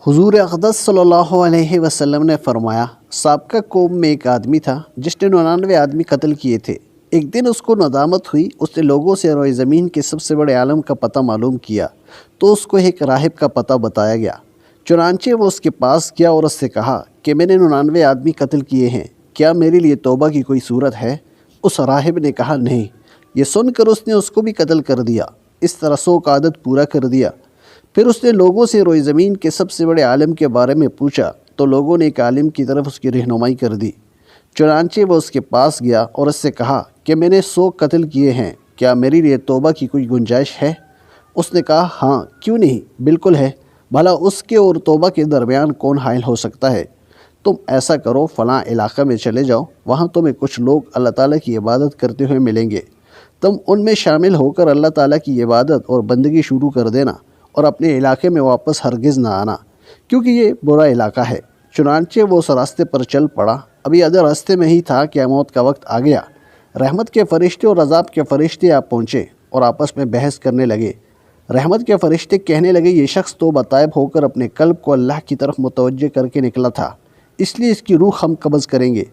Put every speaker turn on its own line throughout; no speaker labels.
حضور اقدس صلی اللہ علیہ وسلم نے فرمایا، سابقہ قوم میں ایک آدمی تھا جس نے 99 آدمی قتل کیے تھے۔ ایک دن اس کو ندامت ہوئی، اس نے لوگوں سے روئے زمین کے سب سے بڑے عالم کا پتہ معلوم کیا تو اس کو ایک راہب کا پتہ بتایا گیا۔ چنانچہ وہ اس کے پاس گیا اور اس سے کہا کہ میں نے 99 آدمی قتل کیے ہیں، کیا میرے لیے توبہ کی کوئی صورت ہے؟ اس راہب نے کہا نہیں۔ یہ سن کر اس نے اس کو بھی قتل کر دیا۔ اس طرح 100 کا عدد پورا کر دیا۔ پھر اس نے لوگوں سے روئے زمین کے سب سے بڑے عالم کے بارے میں پوچھا تو لوگوں نے ایک عالم کی طرف اس کی رہنمائی کر دی۔ چنانچہ وہ اس کے پاس گیا اور اس سے کہا کہ میں نے 100 قتل کیے ہیں، کیا میری لیے توبہ کی کوئی گنجائش ہے؟ اس نے کہا ہاں، کیوں نہیں، بالکل ہے۔ بھلا اس کے اور توبہ کے درمیان کون حائل ہو سکتا ہے؟ تم ایسا کرو، فلاں علاقہ میں چلے جاؤ، وہاں تمہیں کچھ لوگ اللہ تعالیٰ کی عبادت کرتے ہوئے ملیں گے۔ تم ان میں شامل ہو کر اللہ تعالیٰ کی عبادت اور بندگی شروع کر دینا اور اپنے علاقے میں واپس ہرگز نہ آنا، کیونکہ یہ برا علاقہ ہے۔ چنانچہ وہ اس راستے پر چل پڑا۔ ابھی ادھر راستے میں ہی تھا کہ موت کا وقت آ گیا۔ رحمت کے فرشتے اور عذاب کے فرشتے آپ پہنچے اور آپس میں بحث کرنے لگے۔ رحمت کے فرشتے کہنے لگے یہ شخص توبہ طائب ہو کر اپنے قلب کو اللہ کی طرف متوجہ کر کے نکلا تھا، اس لیے اس کی روح ہم قبض کریں گے۔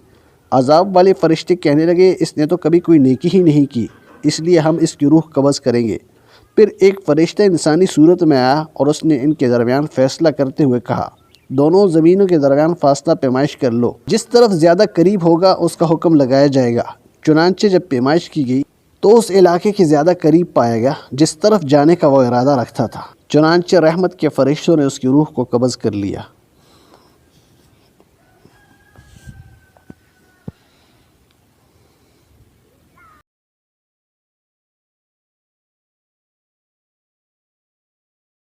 عذاب والے فرشتے کہنے لگے اس نے تو کبھی کوئی نیکی ہی نہیں کی، اس لیے ہم اس کی روح قبض کریں گے۔ پھر ایک فرشتہ انسانی صورت میں آیا اور اس نے ان کے درمیان فیصلہ کرتے ہوئے کہا دونوں زمینوں کے درمیان فاصلہ پیمائش کر لو، جس طرف زیادہ قریب ہوگا اس کا حکم لگایا جائے گا۔ چنانچہ جب پیمائش کی گئی تو اس علاقے کے زیادہ قریب پایا گیا جس طرف جانے کا وہ ارادہ رکھتا تھا۔ چنانچہ رحمت کے فرشتوں نے اس کی روح کو قبض کر لیا۔